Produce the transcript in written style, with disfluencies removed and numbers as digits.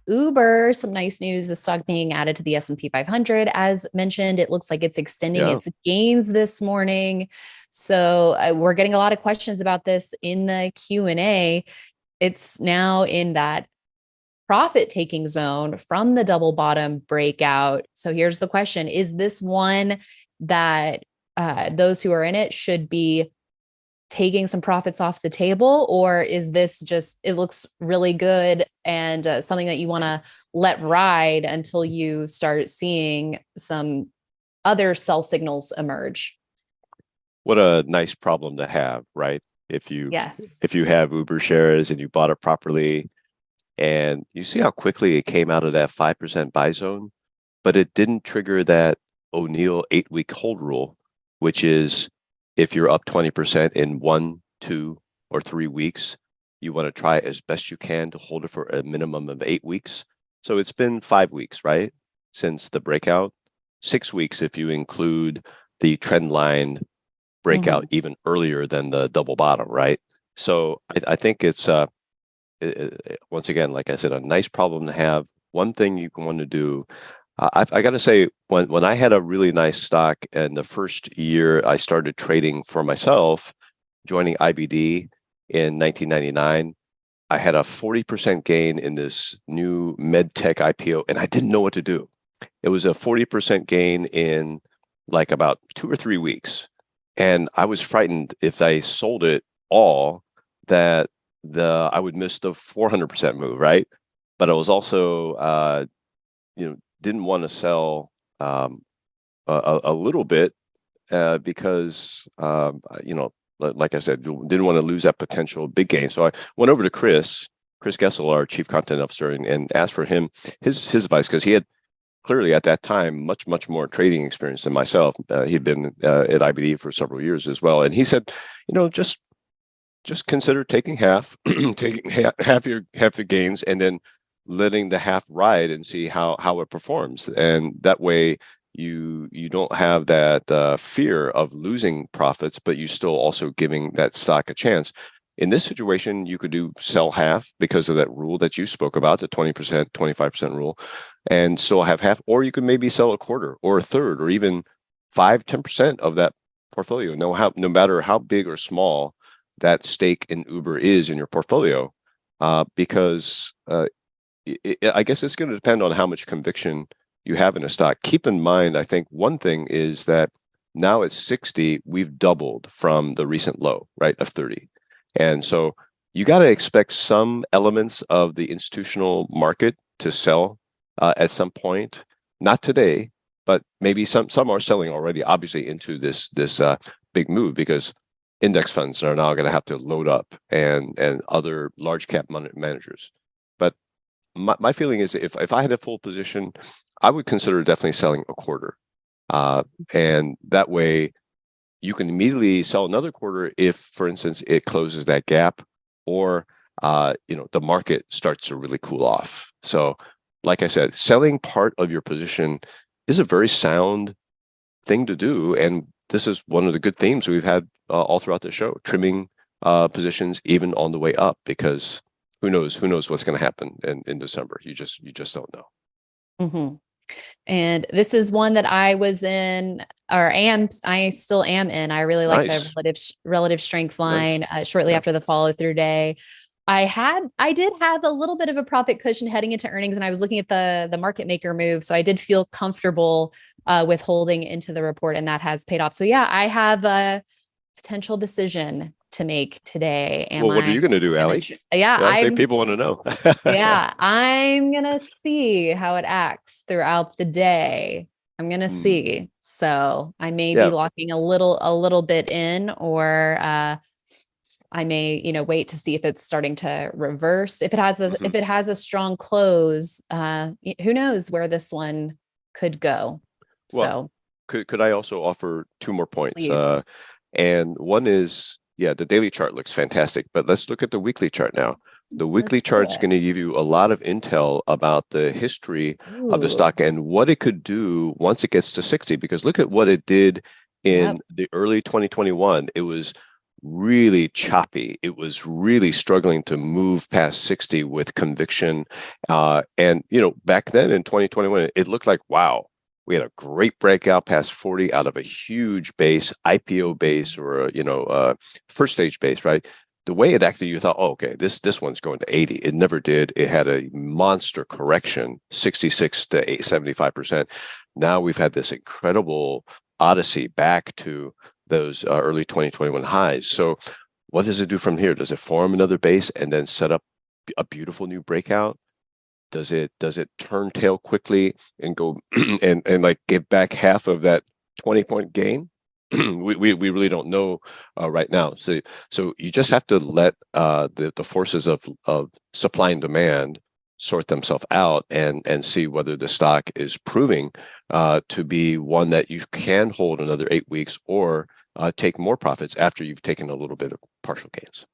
Uber, some nice news, the stock being added to the S&P 500. As mentioned, it looks like it's extending Yeah. its gains this morning. So we're getting a lot of questions about this in the Q&A. It's now in that profit taking zone from the double bottom breakout. So here's the question. Is this one that those who are in it should be taking some profits off the table, or is this just, it looks really good and something that you want to let ride until you start seeing some other sell signals emerge? What a nice problem to have, right? If you Yes. if you have Uber shares and you bought it properly, and you see how quickly it came out of that 5% buy zone, but it didn't trigger that O'Neill 8-week hold rule, which is if you're up 20% in 1, 2, or 3 weeks, you want to try as best you can to hold it for a minimum of 8 weeks. So it's been 5 weeks, right? Since the breakout. 6 weeks if you include the trend line breakout even earlier than the double bottom, right? So I think it's once again, like I said, a nice problem to have. One thing you want to do, I got to say, when I had a really nice stock and the first year I started trading for myself, joining IBD in 1999, I had a 40% gain in this new med tech IPO, and I didn't know what to do. It was a 40% gain in like about 2 or 3 weeks. And I was frightened if I sold it all that I would miss the 400% move, right? But I was also didn't want to sell a little bit because like I said, didn't want to lose that potential big gain. So I went over to Chris Gessel, our chief content officer, and asked for his advice, because he had clearly at that time much more trading experience than myself. He'd been at IBD for several years as well, and he said, just consider taking half, taking half the gains, and then letting the half ride and see how it performs. And that way, you don't have that fear of losing profits, but you still also giving that stock a chance. In this situation, you could sell half because of that rule that you spoke about, the 20%, 25% rule, and still have half, or you could maybe sell a quarter or a third or even 5, 10% of that portfolio. No matter how big or small that stake in Uber is in your portfolio, because I guess it's going to depend on how much conviction you have in a stock. Keep in mind, I think one thing is that now at 60, we've doubled from the recent low, right, of 30. And so you got to expect some elements of the institutional market to sell at some point. Not today, but maybe some are selling already, obviously, into this big move, because index funds are now going to have to load up, and other large cap managers. But my feeling is, if I had a full position, I would consider definitely selling a quarter, and that way you can immediately sell another quarter if, for instance, it closes that gap, or the market starts to really cool off. So, like I said, selling part of your position is a very sound thing to do, and this is one of the good themes we've had all throughout the show: trimming positions even on the way up, because who knows what's going to happen in December. You just don't know. Mm-hmm. And this is one that I was in, or I still am in. I really like the Nice. relative strength Nice. line shortly Yeah. after the follow through day. I did have a little bit of a profit cushion heading into earnings, and I was looking at the market maker move. So I did feel comfortable with holding into the report, and that has paid off. So yeah, I have a potential decision to make today. Am Well, what are I you going to do, gonna, Allie? yeah, I think people want to know. yeah, I'm gonna see how it acts throughout the day. I'm gonna Hmm. see. So I may be Yeah. locking a little bit in, or I may, wait to see if it's starting to reverse. If it has a Mhm. if it has a strong close, who knows where this one could go. Well, So could I also offer two more points? please. And one is, yeah, the daily chart looks fantastic, but let's look at the weekly chart now. The Let's weekly do chart's it. going to give you a lot of intel about the history of the Ooh, stock and what it could do once it gets to 60. Because look at what it did in yep. the early 2021. It was really choppy. It was really struggling to move past 60 with conviction. And, back then in 2021, it looked like, wow, we had a great breakout past 40 out of a huge base, IPO base, or, first stage base, right? The way it acted, you thought, oh, okay, this one's going to 80. It never did. It had a monster correction, 66 to 75%. Now we've had this incredible odyssey back to those early 2021 highs. So what does it do from here? Does it form another base and then set up a beautiful new breakout? Does it turn tail quickly and go and like give back half of that 20-point gain? we really don't know right now. So you just have to let the forces of supply and demand sort themselves out and see whether the stock is proving to be one that you can hold another 8 weeks or take more profits after you've taken a little bit of partial gains.